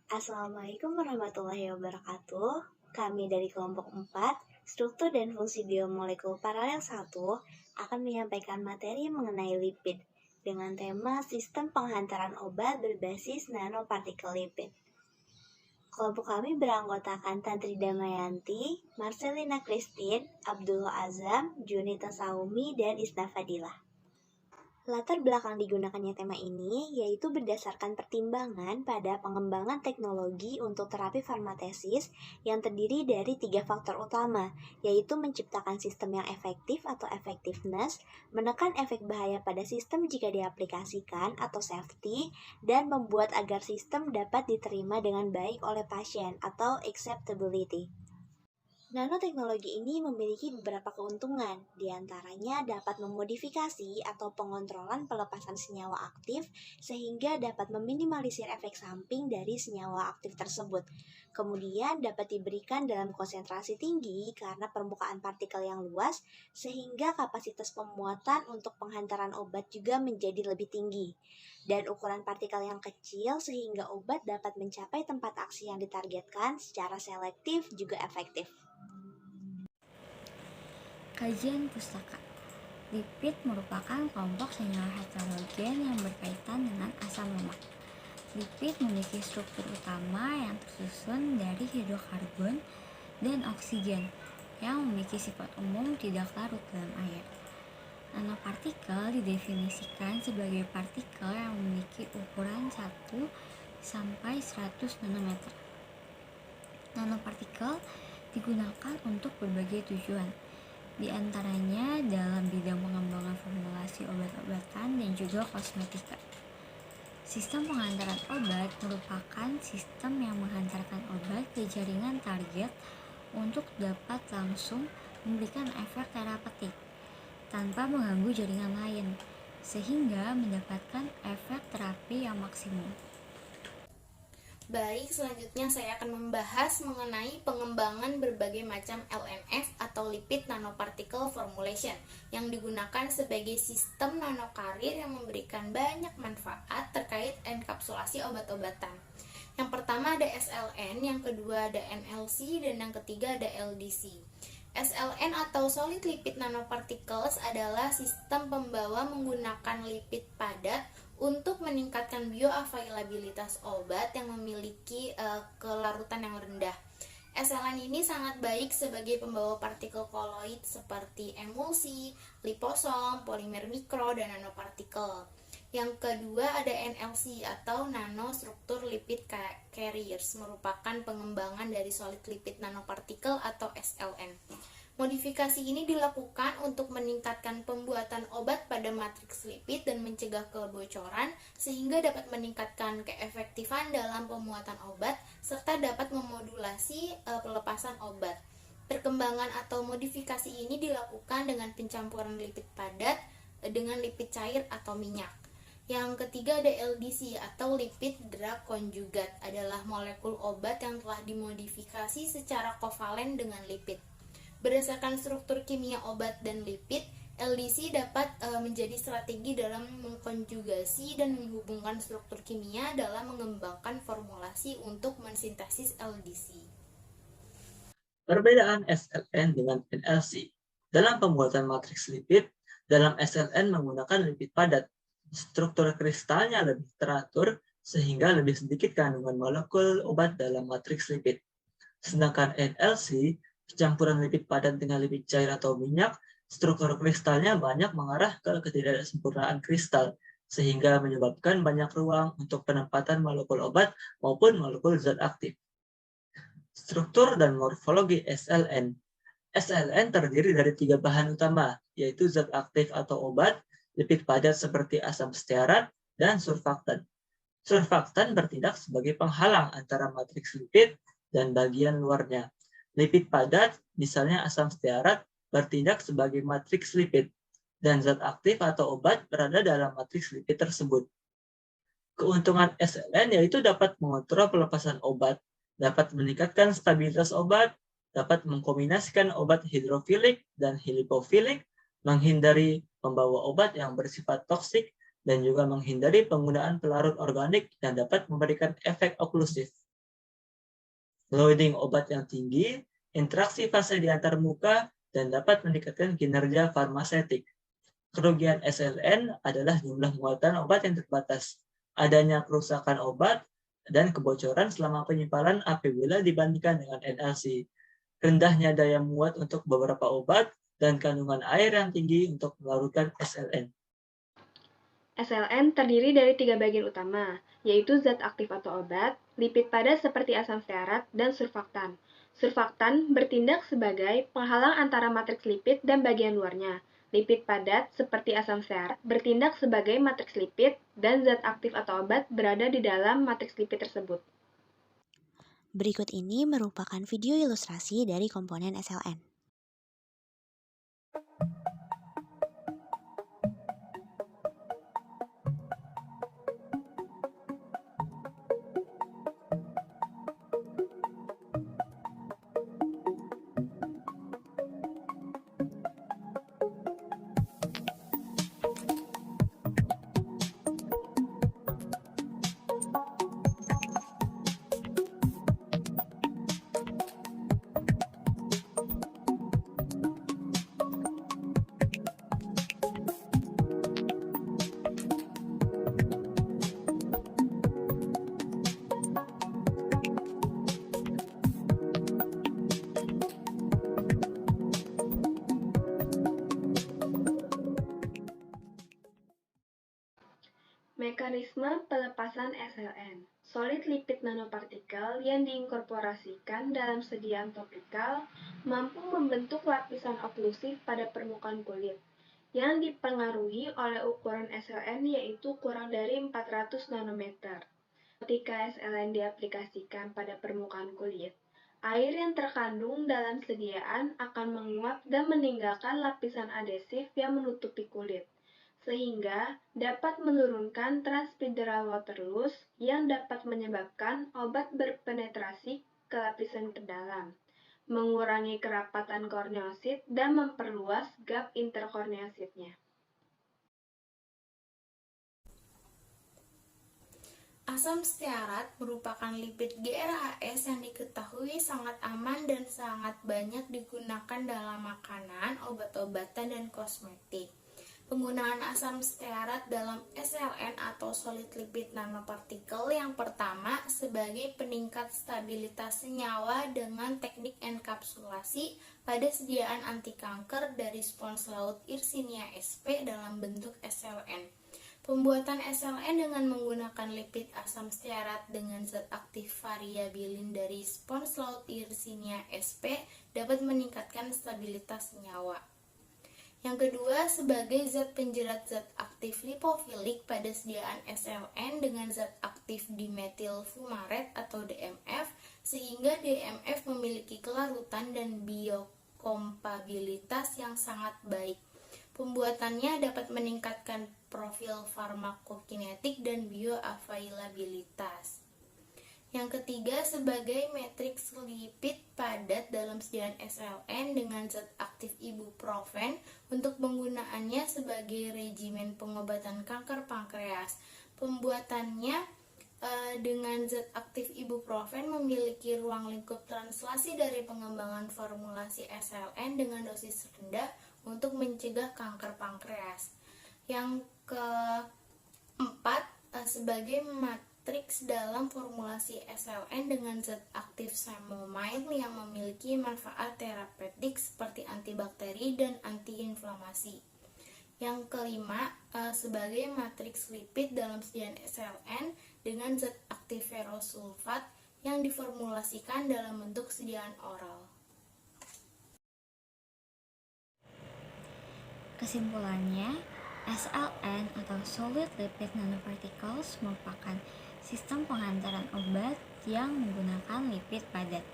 Assalamualaikum warahmatullahi wabarakatuh. Kami dari kelompok 4, struktur dan fungsi biomolekul paralel 1, akan menyampaikan materi mengenai lipid dengan tema sistem penghantaran obat berbasis nanopartikel lipid. Kelompok kami beranggotakan Tantri Damayanti, Marcelina Christine, Abdullah Azam, Junita Saumi, dan Isna Fadilah. Latar belakang digunakannya tema ini yaitu berdasarkan pertimbangan pada pengembangan teknologi untuk terapi farmatesis yang terdiri dari 3 faktor utama, yaitu menciptakan sistem yang efektif atau effectiveness, menekan efek bahaya pada sistem jika diaplikasikan atau safety, dan membuat agar sistem dapat diterima dengan baik oleh pasien atau acceptability. Nanoteknologi ini memiliki beberapa keuntungan, diantaranya dapat memodifikasi atau pengontrolan pelepasan senyawa aktif sehingga dapat meminimalisir efek samping dari senyawa aktif tersebut. Kemudian dapat diberikan dalam konsentrasi tinggi karena permukaan partikel yang luas sehingga kapasitas pemuatan untuk penghantaran obat juga menjadi lebih tinggi. Dan ukuran partikel yang kecil sehingga obat dapat mencapai tempat aksi yang ditargetkan secara selektif juga efektif. Kajian pustaka. Lipid merupakan kelompok senyawa heterogen yang berkaitan dengan asam lemak. Lipid memiliki struktur utama yang tersusun dari hidrokarbon dan oksigen yang memiliki sifat umum tidak larut dalam air. Nanopartikel didefinisikan sebagai partikel yang memiliki ukuran 1 sampai 100 nanometer. Nanopartikel digunakan untuk berbagai tujuan, di antaranya dalam bidang pengembangan formulasi obat-obatan dan juga kosmetika. Sistem penghantaran obat merupakan sistem yang menghantarkan obat ke jaringan target untuk dapat langsung memberikan efek terapeutik tanpa mengganggu jaringan lain, sehingga mendapatkan efek terapi yang maksimum. Baik, selanjutnya saya akan membahas mengenai pengembangan berbagai macam LNF atau lipid nanoparticle formulation yang digunakan sebagai sistem nanokarir yang memberikan banyak manfaat terkait enkapsulasi obat-obatan. Yang pertama ada SLN, yang kedua ada NLC, dan yang ketiga ada LDC. SLN atau Solid Lipid Nanoparticles adalah sistem pembawa menggunakan lipid padat untuk meningkatkan bioavailabilitas obat yang memiliki kelarutan yang rendah. SLN ini sangat baik sebagai pembawa partikel koloid seperti emulsi, liposom, polimer mikro, dan nanopartikel. Yang kedua ada NLC atau nanostruktur lipid carriers, merupakan pengembangan dari solid lipid nanopartikel atau SLN. Modifikasi ini dilakukan untuk meningkatkan pembuatan obat pada matriks lipid dan mencegah kebocoran sehingga dapat meningkatkan keefektifan dalam pemuatan obat serta dapat memodulasi pelepasan obat. Perkembangan atau modifikasi ini dilakukan dengan pencampuran lipid padat dengan lipid cair atau minyak. Yang ketiga ada LDC atau lipid drug conjugate, adalah molekul obat yang telah dimodifikasi secara kovalen dengan lipid. Berdasarkan struktur kimia obat dan lipid, LDC dapat menjadi strategi dalam mengkonjugasi dan menghubungkan struktur kimia dalam mengembangkan formulasi untuk mensintesis LDC. Perbedaan SLN dengan NLC. Dalam pembuatan matriks lipid, dalam SLN menggunakan lipid padat. Struktur kristalnya lebih teratur sehingga lebih sedikit kandungan molekul obat dalam matriks lipid. Sedangkan NLC, campuran lipid padat dengan lipid cair atau minyak, struktur kristalnya banyak mengarah ke ketidaksempurnaan kristal, sehingga menyebabkan banyak ruang untuk penempatan molekul obat maupun molekul zat aktif. Struktur dan morfologi SLN. SLN terdiri dari 3 bahan utama, yaitu zat aktif atau obat, lipid padat seperti asam stearat, dan surfaktan. Surfaktan bertindak sebagai penghalang antara matriks lipid dan bagian luarnya. Lipid padat, misalnya asam stearat, bertindak sebagai matriks lipid, dan zat aktif atau obat berada dalam matriks lipid tersebut. Keuntungan SLN yaitu dapat mengontrol pelepasan obat, dapat meningkatkan stabilitas obat, dapat mengkombinasikan obat hidrofilik dan lipofilik, menghindari pembawa obat yang bersifat toksik, dan juga menghindari penggunaan pelarut organik yang dapat memberikan efek oklusif. loading obat yang tinggi, interaksi fase di antar muka, dan dapat meningkatkan kinerja farmasetik. Kerugian SLN adalah jumlah muatan obat yang terbatas, adanya kerusakan obat, dan kebocoran selama penyimpanan apabila dibandingkan dengan NLC. Rendahnya daya muat untuk beberapa obat, dan kandungan air yang tinggi untuk melarutkan SLN. SLN terdiri dari 3 bagian utama, yaitu zat aktif atau obat, lipid padat seperti asam stearat, dan surfaktan. Surfaktan bertindak sebagai penghalang antara matriks lipid dan bagian luarnya. Lipid padat seperti asam stearat bertindak sebagai matriks lipid, dan zat aktif atau obat berada di dalam matriks lipid tersebut. Berikut ini merupakan video ilustrasi dari komponen SLN. Mekanisme pelepasan SLN. Solid lipid nanopartikel yang diinkorporasikan dalam sediaan topikal mampu membentuk lapisan oklusif pada permukaan kulit yang dipengaruhi oleh ukuran SLN yaitu kurang dari 400 nanometer. Ketika SLN diaplikasikan pada permukaan kulit, air yang terkandung dalam sediaan akan menguap dan meninggalkan lapisan adesif yang menutupi kulit, sehingga dapat menurunkan transepidermal water loss yang dapat menyebabkan obat berpenetrasi ke lapisan terdalam, mengurangi kerapatan korneosit dan memperluas gap interkorneositnya. Asam stearat merupakan lipid GRAS yang diketahui sangat aman dan sangat banyak digunakan dalam makanan, obat-obatan, dan kosmetik. Penggunaan asam stearat dalam SLN atau solid lipid nanopartikel yang pertama sebagai peningkat stabilitas senyawa dengan teknik enkapsulasi pada sediaan anti kanker dari spons laut Yersinia sp dalam bentuk SLN. Pembuatan SLN dengan menggunakan lipid asam stearat dengan zat aktif variabilin dari spons laut Yersinia sp dapat meningkatkan stabilitas senyawa. Yang kedua, sebagai zat penjerat zat aktif lipofilik pada sediaan SLN dengan zat aktif dimetil fumaret atau DMF, sehingga DMF memiliki kelarutan dan biokompabilitas yang sangat baik. Pembuatannya dapat meningkatkan profil farmakokinetik dan bioavailabilitas. Yang ketiga, sebagai matriks lipid padat dalam sediaan SLN dengan zat aktif ibuprofen untuk penggunaannya sebagai regimen pengobatan kanker pankreas. Pembuatannya dengan zat aktif ibuprofen memiliki ruang lingkup translasi dari pengembangan formulasi SLN dengan dosis rendah untuk mencegah kanker pankreas. Yang keempat, sebagai matriks dalam formulasi SLN dengan zat aktif chamomile yang memiliki manfaat terapeutik seperti antibakteri dan antiinflamasi. Yang kelima, sebagai matriks lipid dalam sediaan SLN dengan zat aktif ferrosulfat yang diformulasikan dalam bentuk sediaan oral. Kesimpulannya, SLN atau Solid Lipid Nanoparticles merupakan sistem pengantaran obat yang menggunakan lipid padat.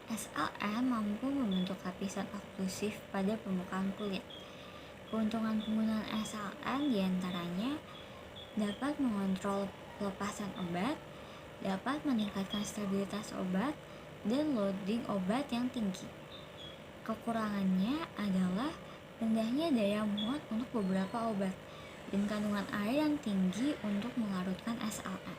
SLN mampu membentuk lapisan oklusif pada permukaan kulit. Keuntungan penggunaan SLN diantaranya dapat mengontrol pelepasan obat, dapat meningkatkan stabilitas obat, dan loading obat yang tinggi. Kekurangannya adalah rendahnya daya muat untuk beberapa obat dan kandungan air yang tinggi untuk melarutkan SLN.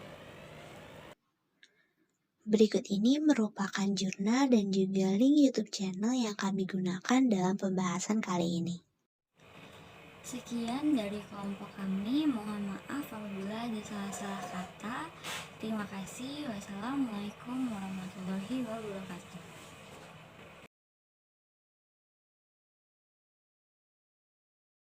Berikut ini merupakan jurnal dan juga link YouTube channel yang kami gunakan dalam pembahasan kali ini. Sekian dari kelompok kami, mohon maaf apabila ada salah-salah kata. Terima kasih. Wassalamualaikum warahmatullahi